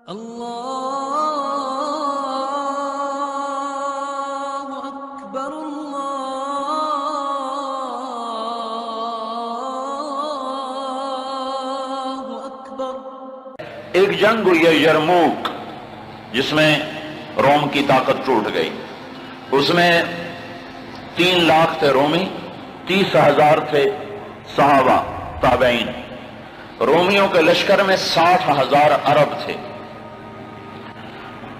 اللہ اکبر اللہ اکبر۔ ایک جنگ ہوئی ہے یرموک، جس میں روم کی طاقت ٹوٹ گئی۔ اس میں 3 لاکھ تھے رومی، 30,000 تھے صحابہ تابعین۔ رومیوں کے لشکر میں 60,000 عرب تھے۔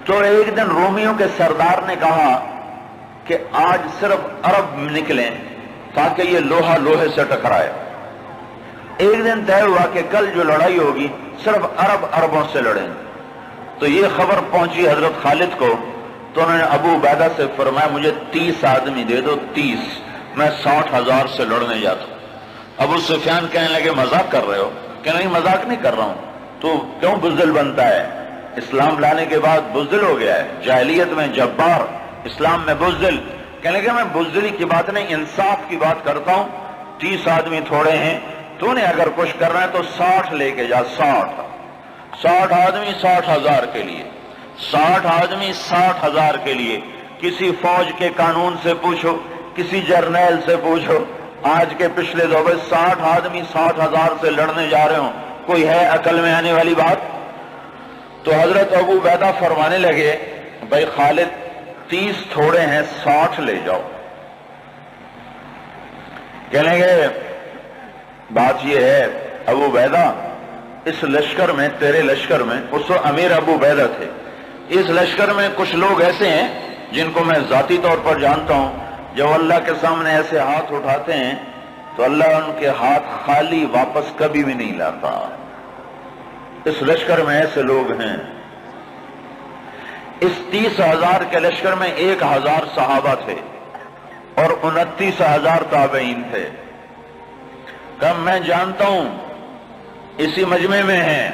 تو ایک دن رومیوں کے سردار نے کہا کہ آج صرف عرب نکلیں تاکہ یہ لوہا لوہے سے ٹکرائے۔ ایک دن طے ہوا کہ کل جو لڑائی ہوگی صرف عربوں سے لڑیں۔ تو یہ خبر پہنچی حضرت خالد کو، تو انہوں نے ابو عبیدہ سے فرمایا مجھے 30 آدمی دے دو، 30، میں 60,000 سے لڑنے جاتا ہوں۔ ابو سفیان کہنے لگے مذاق کر رہے ہو؟ کہ نہیں مذاق نہیں کر رہا ہوں، تو کیوں بزدل بنتا ہے؟ اسلام لانے کے بعد بزدل ہو گیا ہے، جاہلیت میں جبار، اسلام میں بزدل۔ کہنے لگے میں بزدلی کی بات نہیں، انصاف کی بات کرتا ہوں۔ 30 آدمی تھوڑے ہیں، تو نے اگر کچھ کرنا ہے تو 60 لے کے جا، 60 آدمی 60,000 کے لیے، 60 آدمی 60,000 کے لیے۔ کسی فوج کے قانون سے پوچھو، کسی جرنیل سے پوچھو، آج کے پچھلے دور میں 60 آدمی 60,000 سے لڑنے جا رہے ہوں، کوئی ہے عقل میں آنے والی بات؟ تو حضرت ابو عبیدہ فرمانے لگے بھائی خالد 30 تھوڑے ہیں، 60 لے جاؤ۔ کہنے لگے بات یہ ہے ابو عبیدہ، اس لشکر میں، تیرے لشکر میں، اس وقت امیر ابو عبیدہ تھے، اس لشکر میں کچھ لوگ ایسے ہیں جن کو میں ذاتی طور پر جانتا ہوں، جب اللہ کے سامنے ایسے ہاتھ اٹھاتے ہیں تو اللہ ان کے ہاتھ خالی واپس کبھی بھی نہیں لاتا۔ اس لشکر میں ایسے لوگ ہیں۔ اس 30,000 کے لشکر میں 1,000 صحابہ تھے اور 29,000 تابعین تھے۔ کہ میں جانتا ہوں اسی مجمع میں ہیں،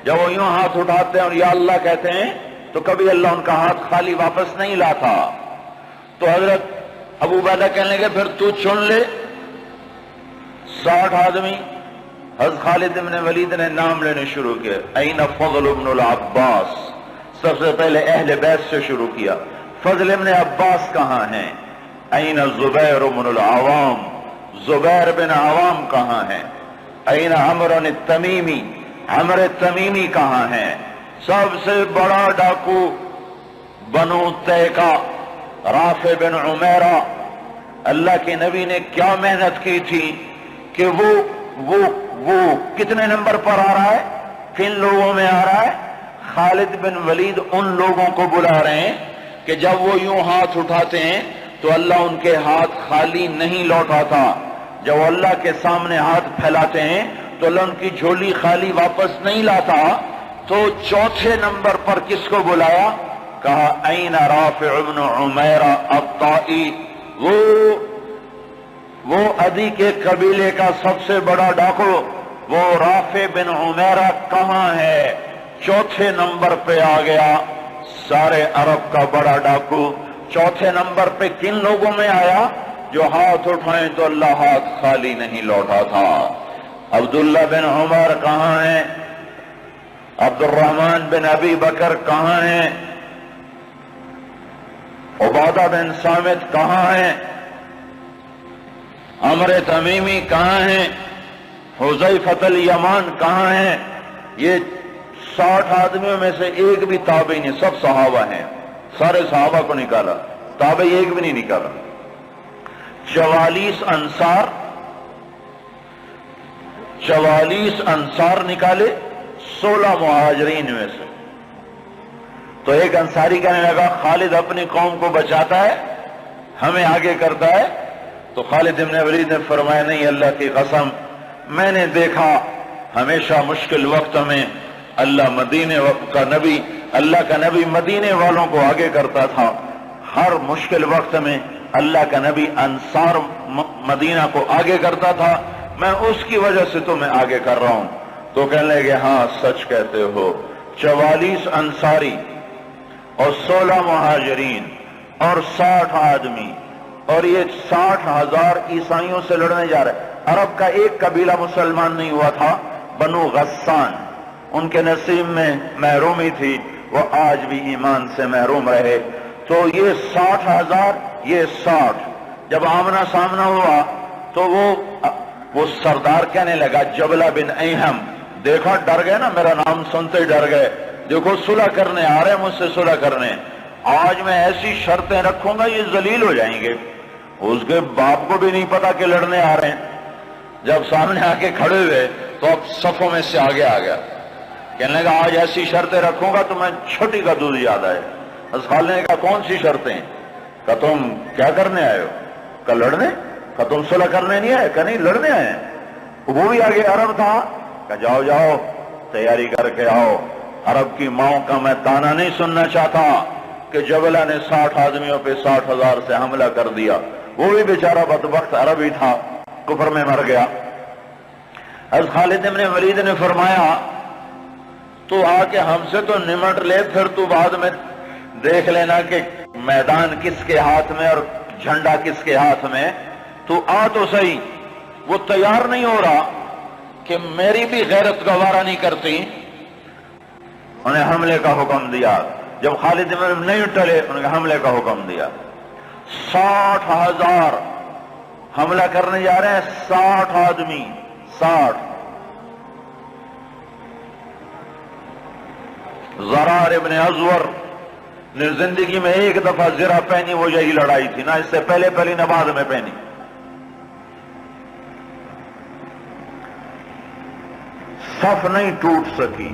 جب وہ یوں ہاتھ اٹھاتے ہیں اور یا اللہ کہتے ہیں تو کبھی اللہ ان کا ہاتھ خالی واپس نہیں لاتا۔ تو حضرت ابو عبیدہ کہنے لگے پھر تو چن لے 60 آدمی۔ حضرت خالد بن ولید نے نام لینے شروع کیا، این فضل بن العباس، سب سے پہلے اہل بیت سے شروع کیا، فضل بن عباس کہاں ہیں؟ این زبیر بن العوام، زبیر بن عوام کہاں ہیں؟ این عمر التمیمی، عمر التمیمی کہاں ہیں؟ سب سے بڑا ڈاکو بنو تیکا، رافع بن عمیرہ۔ اللہ کے نبی نے کیا محنت کی تھی کہ وہ کتنے نمبر پر آ رہا ہے، کن لوگوں میں آ رہا ہے؟ خالد بن ولید ان لوگوں کو بلا رہے ہیں کہ جب وہ یوں ہاتھ اٹھاتے ہیں تو اللہ ان کے ہاتھ خالی نہیں لوٹاتا، جب وہ اللہ کے سامنے ہاتھ پھیلاتے ہیں تو اللہ ان کی جھولی خالی واپس نہیں لاتا۔ تو چوتھے نمبر پر کس کو بلایا؟ کہا این رافع بن عمیرہ الطائی، وہ عدی کے قبیلے کا سب سے بڑا ڈاکو، وہ رافع بن عمیرہ کہاں ہے؟ چوتھے نمبر پہ آ گیا، سارے عرب کا بڑا ڈاکو۔ چوتھے نمبر پہ کن لوگوں میں آیا؟ جو ہاتھ اٹھائیں تو اللہ ہاتھ خالی نہیں لوٹا تھا۔ عبداللہ بن عمر کہاں ہیں؟ عبد الرحمن بن ابی بکر کہاں ہیں؟ عبادہ بن صامت کہاں ہیں؟ عمر تمیمی کہاں ہیں؟ حذیفہ الیمان کہاں ہیں؟ یہ 60 آدمیوں میں سے ایک بھی تابعی نہیں، سب صحابہ ہیں، سارے صحابہ کو نکالا، تابعی ایک بھی نہیں نکالا۔ 44 انصار نکالے 16 مہاجرین میں سے۔ تو ایک انصاری کہنے لگا خالد اپنی قوم کو بچاتا ہے، ہمیں آگے کرتا ہے۔ تو خالد بن ولید نے فرمایا نہیں، اللہ کی قسم میں نے دیکھا ہمیشہ مشکل وقت میں اللہ کا نبی مدینے والوں کو آگے کرتا تھا، ہر مشکل وقت میں اللہ کا نبی انصار مدینہ کو آگے کرتا تھا، میں اس کی وجہ سے تمہیں آگے کر رہا ہوں۔ تو کہنے لگے ہاں سچ کہتے ہو۔ 44 انصاری اور 16 مہاجرین اور 60 آدمی، اور یہ 60,000 عیسائیوں سے لڑنے جا رہے۔ عرب کا ایک قبیلہ مسلمان نہیں ہوا تھا، بنو غسان، ان کے نصیب میں محرومی تھی، وہ آج بھی ایمان سے محروم رہے۔ تو یہ 60,000، یہ 60، جب آمنا سامنا ہوا تو وہ سردار کہنے لگا جبلہ بن ایہم، دیکھا ڈر گئے نا، میرا نام سنتے ہی ڈر گئے، دیکھو صلح کرنے آ رہے ہیں مجھ سے صلح کرنے، آج میں ایسی شرطیں رکھوں گا یہ ذلیل ہو جائیں گے۔ اس کے باپ کو بھی نہیں پتا کہ لڑنے آ رہے ہیں، جب سامنے آ کے کھڑے ہوئے تو اب صفوں میں سے آگے آ گیا، کہنے لگا آج ایسی شرطیں رکھوں گا تو میں چھوٹی کا دودھ یاد آئے۔ خالد نے کہا کون سی شرطیں؟ کہ تم کیا کرنے آئے ہو؟ کہ لڑنے؟ کہ تم صلح کرنے نہیں آئے؟ کہ نہیں لڑنے آئے ہیں۔ وہ بھی آگے عرب تھا، کہ جاؤ جاؤ تیاری کر کے آؤ، عرب کی ماؤں کا میں تانا نہیں سننا چاہتا کہ جبلہ نے 60 آدمیوں پہ 60,000 سے حملہ کر دیا۔ وہ بھی بیچارہ بدبخت عربی تھا، کفر میں مر گیا۔ حضرت خالد بن ولید نے فرمایا تو آ کے ہم سے تو نمٹ لے، پھر تو بعد میں دیکھ لینا کہ میدان کس کے ہاتھ میں اور جھنڈا کس کے ہاتھ میں، تو آ تو صحیح۔ وہ تیار نہیں ہو رہا کہ میری بھی غیرت گوارا نہیں کرتی، انہیں حملے کا حکم دیا۔ جب خالد بن نہیں ٹلے انہیں حملے کا حکم دیا۔ 60,000 حملہ کرنے جا رہے ہیں، 60 آدمی، 60۔ زرار ابن ازور نے زندگی میں ایک دفعہ زرہ پہنی، وہ یہی لڑائی تھی، نہ اس سے پہلے نہ بعد میں پہنی۔ صف نہیں ٹوٹ سکی،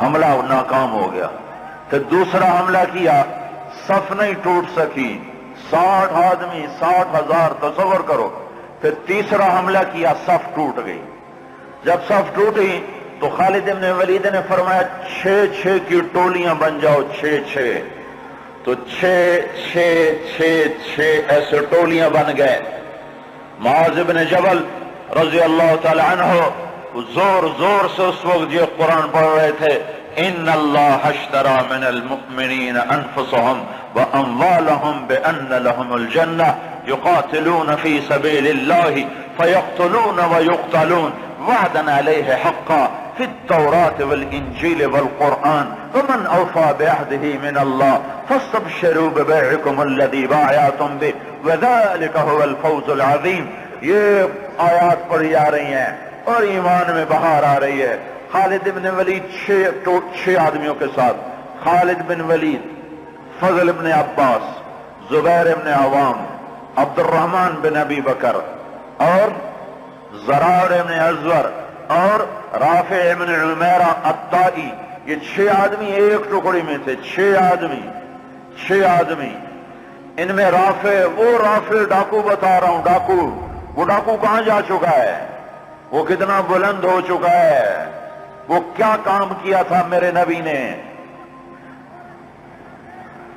حملہ ناکام ہو گیا۔ پھر دوسرا حملہ کیا، صف نہیں ٹوٹ سکی، 60 آدمی، 60,000، تصور کرو۔ پھر تیسرا حملہ کیا، صف ٹوٹ گئی۔ جب صف ٹوٹی تو خالد بن ولید نے فرمایا 6 کی ٹولیاں بن جاؤ، 6 تو 6 ایسے ٹولیاں بن گئے۔ معاذ بن جبل رضی اللہ تعالی عنہ زور زور سے اس وقت یہ قرآن پڑھ رہے تھے، ان اللہ اشترى من المؤمنین انفسهم واموالهم بان لهم الجنہ یقاتلون فی سبیل اللہ فیقتلون ویقتلون وعدا علیہ حقا فی التوراة والانجیل والقرآن ومن اوفى بعهده من اللہ فاستبشروا ببيعكم الذی بايعتم به وذلك هو الفوز العظیم۔ یہ آیات پڑھی جا رہی ہیں اور ایمان میں بہار آ رہی ہے۔ خالد بن ولید 6 آدمیوں کے ساتھ، خالد بن ولید، فضل بن عباس، زبیر بن عوام، عبد الرحمن بن ابی بکر اور زرار بن ازور اور رافع بن عمیرہ الطائی، یہ 6 آدمی ایک ٹکڑی میں تھے۔ 6 آدمی، ان میں وہ رافع ڈاکو بتا رہا ہوں، ڈاکو، وہ ڈاکو کہاں جا چکا ہے، وہ کتنا بلند ہو چکا ہے، وہ کیا کام کیا تھا میرے نبی نے،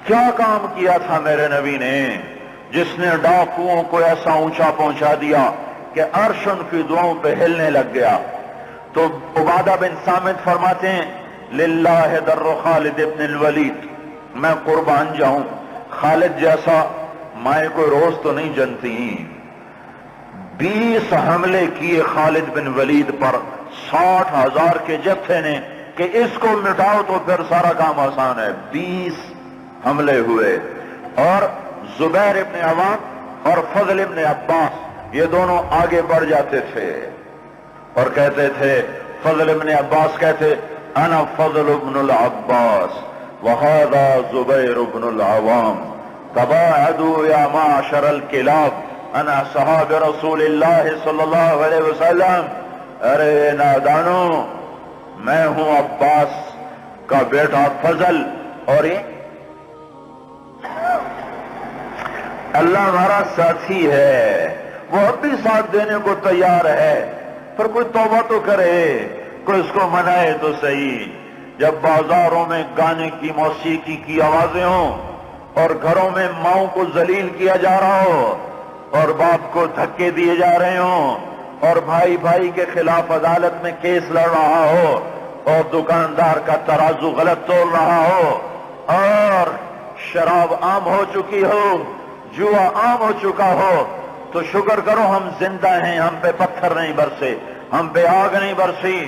کیا کام کیا تھا میرے نبی نے، جس نے ڈاکوؤں کو ایسا اونچا پہنچا دیا کہ عرش ان کی دعاؤں پہ ہلنے لگ گیا۔ تو عبادہ بن صامت فرماتے ہیں للہ در خالد ابن الولید، میں قربان جاؤں، خالد جیسا مائیں کوئی روز تو نہیں جنتی۔ 20 حملے کیے خالد بن ولید پر 60,000 کے جتھے نے کہ اس کو مٹاؤ تو پھر سارا کام آسان ہے۔ 20 حملے ہوئے اور زبیر ابن عوام اور فضل ابن عباس یہ دونوں آگے بڑھ جاتے تھے اور کہتے تھے، فضل ابن عباس کہتے انا فضل ابن العباس وہذا زبیر ابن العوام تباعدوا یا معشر الکلاب انا صحاب رسول اللہ صلی اللہ علیہ وسلم۔ ارے نادانو، میں ہوں عباس کا بیٹا فضل اور اللہ ہمارا ساتھی ہے، وہ اب بھی ساتھ دینے کو تیار ہے، پر کوئی توبہ تو کرے، کوئی اس کو منائے تو صحیح۔ جب بازاروں میں گانے کی موسیقی کی آوازیں ہوں اور گھروں میں ماؤں کو ذلیل کیا جا رہا ہو اور باپ کو دھکے دیے جا رہے ہوں اور بھائی بھائی کے خلاف عدالت میں کیس لڑ رہا ہو اور دکاندار کا ترازو غلط تول رہا ہو اور شراب عام ہو چکی ہو، جوا عام ہو چکا ہو، تو شکر کرو ہم زندہ ہیں، ہم پہ پتھر نہیں برسے، ہم پہ آگ نہیں برسی۔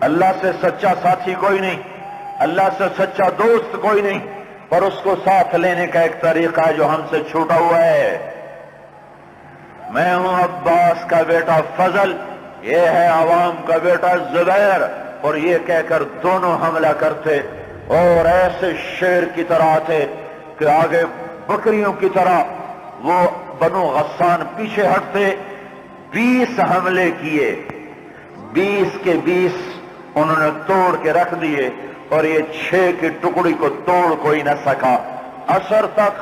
اللہ سے سچا ساتھی کوئی نہیں، اللہ سے سچا دوست کوئی نہیں، پر اس کو ساتھ لینے کا ایک طریقہ ہے جو ہم سے چھوٹا ہوا ہے۔ میں ہوں عباس کا بیٹا فضل، یہ ہے عوام کا بیٹا زبیر، اور یہ کہہ کر دونوں حملہ کرتے اور ایسے شیر کی طرح تھے کہ آگے بکریوں کی طرح وہ بنو غسان پیچھے ہٹتے۔ 20 حملے کیے، 20 کے 20 انہوں نے توڑ کے رکھ دیے، اور یہ 6 کی ٹکڑی کو توڑ کوئی نہ سکا۔ عصر تک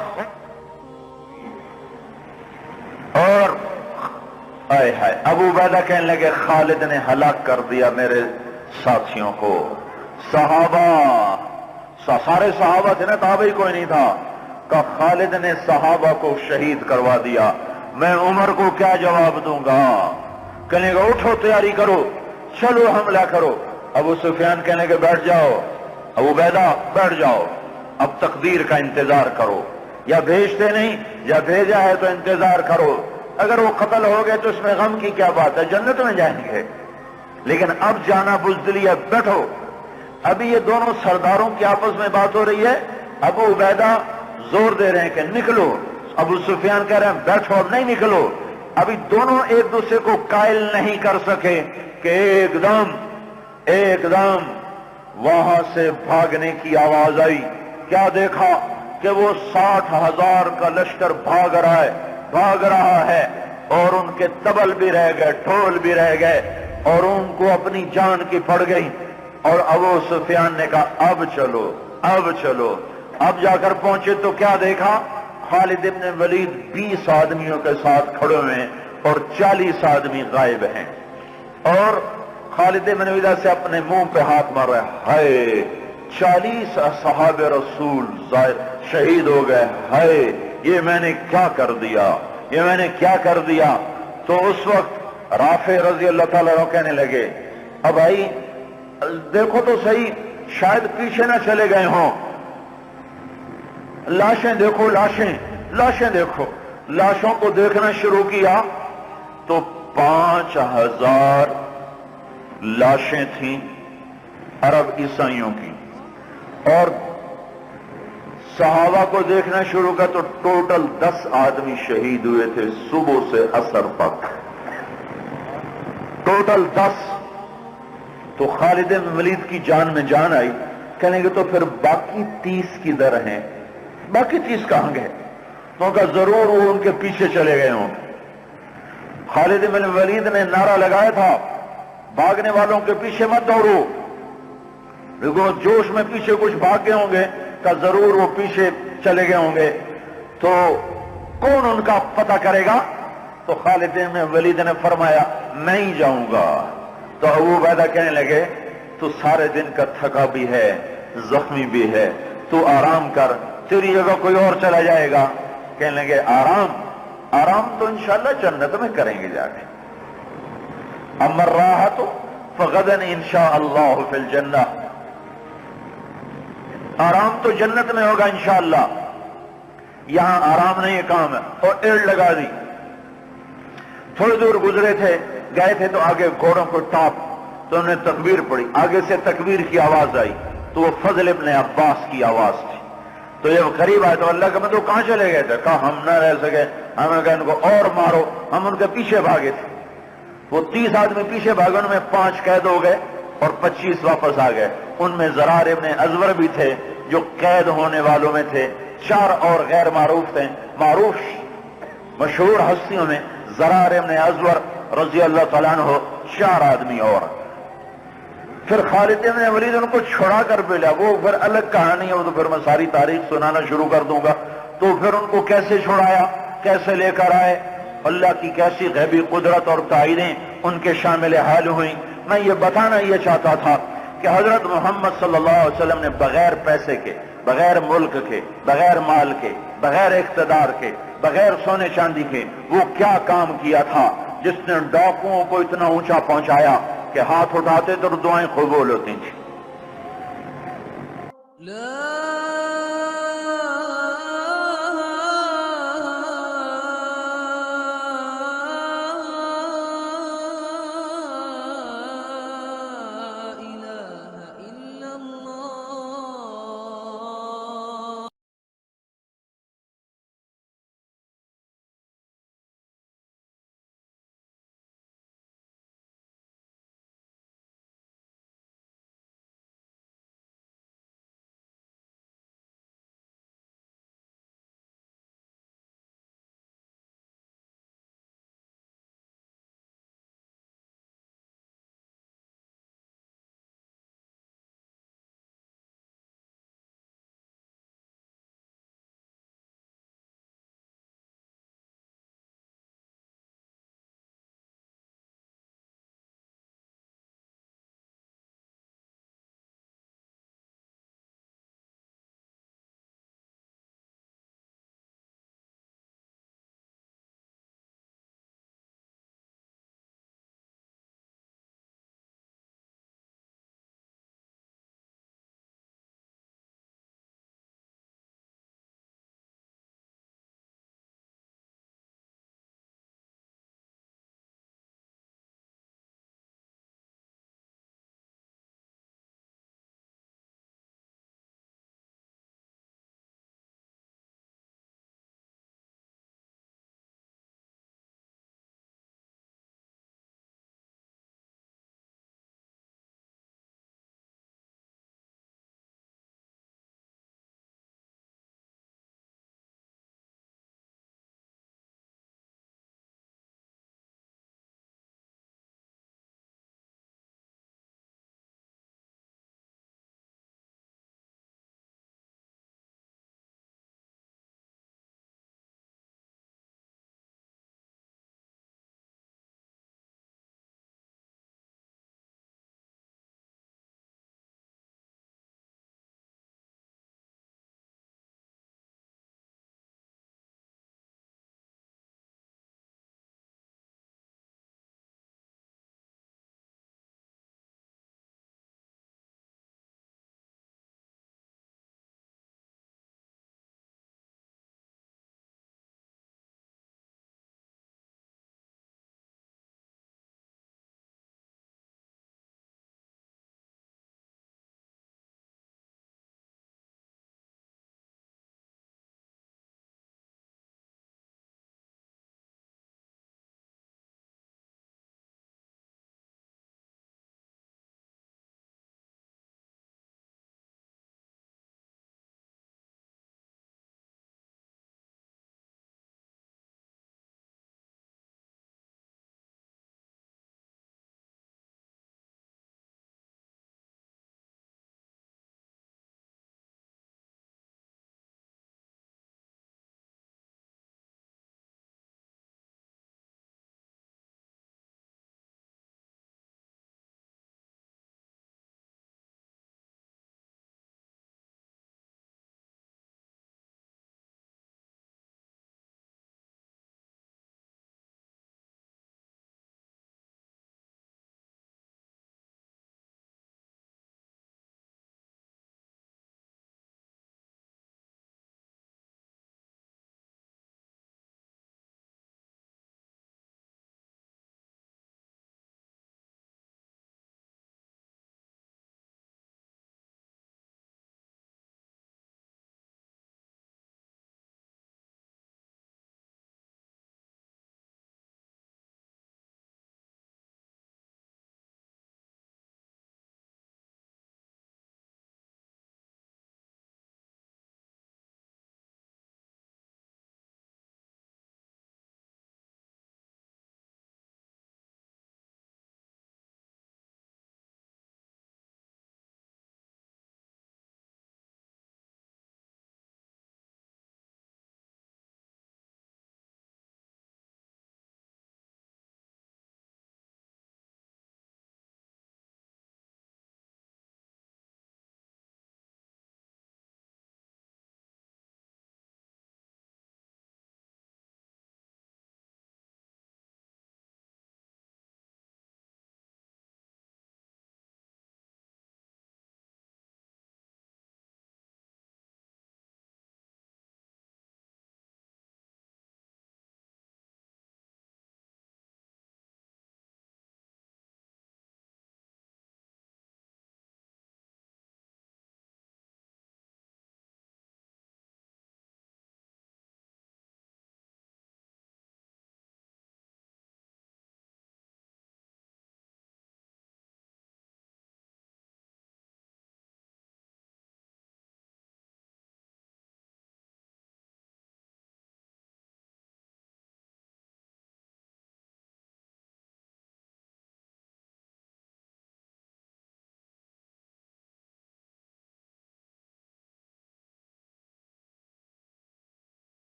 اور آئے ہائے ابو عبیدہ کہنے لگے خالد نے ہلاک کر دیا میرے ساتھیوں کو۔ صحابہ سارے صحابہ تھے نا، تابعی کوئی نہیں تھا، کہ خالد نے صحابہ کو شہید کروا دیا، میں عمر کو کیا جواب دوں گا؟ کہنے گا اٹھو تیاری کرو، چلو حملہ کرو۔ ابو سفیان کہنے کے بیٹھ جاؤ، ابو عبیدہ بیٹھ جاؤ، اب تقدیر کا انتظار کرو، یا بھیجتے نہیں یا بھیجا ہے تو انتظار کرو، اگر وہ قتل ہو گئے تو اس میں غم کی کیا بات ہے، جنت میں جائیں گے، لیکن اب جانا بزدلی ہے، بیٹھو۔ ابھی یہ دونوں سرداروں کی آپس میں بات ہو رہی ہے، ابو عبیدہ زور دے رہے ہیں کہ نکلو، ابو سفیان کہہ رہے ہیں بیٹھو اب نہیں نکلو۔ ابھی دونوں ایک دوسرے کو قائل نہیں کر سکے کہ ایک دم وہاں سے بھاگنے کی آواز آئی۔ کیا دیکھا کہ وہ 60,000 کا لشکر بھاگ رہا ہے، اور ان کے طبل بھی رہ گئے، ڈھول بھی رہ گئے، اور ان کو اپنی جان کی پڑ گئی۔ اور ابو سفیان نے کہا اب چلو۔ اب جا کر پہنچے تو کیا دیکھا؟ خالد ابن ولید 20 آدمیوں کے ساتھ کھڑے ہوئے ہیں اور 40 آدمی غائب ہیں، اور خالد ابن ولید سے اپنے منہ پہ ہاتھ مار رہا ہے، ہائے 40 اصحاب رسول شہید ہو گئے، ہائے یہ میں نے کیا کر دیا۔ تو اس وقت رافع رضی اللہ تعالیٰ عنہ کہنے لگے اب بھائی دیکھو تو صحیح، شاید پیچھے نہ چلے گئے ہوں، لاشیں دیکھو، لاشیں دیکھو۔ لاشوں کو دیکھنا شروع کیا تو 5,000 لاشیں تھیں عرب عیسائیوں کی، اور صحابہ کو دیکھنا شروع کیا تو ٹوٹل 10 آدمی شہید ہوئے تھے صبح سے عصر تک، ٹوٹل 10۔ تو خالد بن ولید کی جان میں جان آئی، کہنے گے تو پھر باقی 30 کدھر ہیں؟ باقی 30 کہاں گئے؟ تو کہا ضرور وہ ان کے پیچھے چلے گئے ہوں۔ خالد بن ولید نے نعرہ لگایا تھا بھاگنے والوں کے پیچھے مت دوڑو، دیکھو جوش میں پیچھے کچھ بھاگ گئے ہوں گے، کہ ضرور وہ پیچھے چلے گئے ہوں گے، تو کون ان کا پتہ کرے گا؟ تو خالد بن ولید نے فرمایا میں ہی جاؤں گا۔ تو ابو عبیدہ کہنے لگے تو سارے دن کا تھکا بھی ہے، زخمی بھی ہے، تو آرام کر، تیری جگہ کوئی اور چلا جائے گا۔ کہنے لگے آرام تو انشاءاللہ جنت میں کریں گے جا کے، اما الراحۃ فغدا انشاءاللہ فی الجنہ، آرام تو جنت میں ہوگا انشاءاللہ، یہاں آرام نہیں کام ہے۔ اور ایڑ لگا دی، تھوڑی دور گزرے تھے، گئے تھے تو آگے گھوڑوں کو ٹاپ، تو انہوں نے تکبیر پڑھی، آگے سے تکبیر کی آواز آئی تو وہ فضل ابن عباس کی آواز تھی۔ تو جب قریب آئے تو اللہ کے بندو کہاں چلے گئے تھے؟ کہا ہم نہ رہ سکے، ہمیں کہا ان کو اور مارو، ہم ان کے پیچھے بھاگے تھے۔ وہ 30 آدمی پیچھے بھاگے، ان میں 5 قید ہو گئے اور 25 واپس آ گئے۔ ان میں زرار ابن ازور بھی تھے جو قید ہونے والوں میں تھے، 4 اور غیر معروف تھے، معروف مشہور ہستیوں میں زرار ابن ازور رضی اللہ تعالیٰ عنہ، 4 آدمی اور۔ پھر خالد بن ولید ان کو چھڑا کر بھیجا، وہ پھر الگ کہانی ہے، وہ تو پھر میں ساری تاریخ سنانا شروع کر دوں گا۔ تو پھر ان کو کیسے چھڑایا، کیسے لے کر آئے، اللہ کی کیسی غیبی قدرت اور تعینیں ان کے شامل حال ہوئیں۔ میں یہ بتانا یہ چاہتا تھا کہ حضرت محمد صلی اللہ علیہ وسلم نے بغیر پیسے کے، بغیر ملک کے، بغیر مال کے، بغیر اقتدار کے، بغیر سونے چاندی کے وہ کیا کام کیا تھا جس نے ڈاکوؤں کو اتنا اونچا پہنچایا کہ ہاتھ اٹھاتے تو دعائیں قبول ہوتی تھیں۔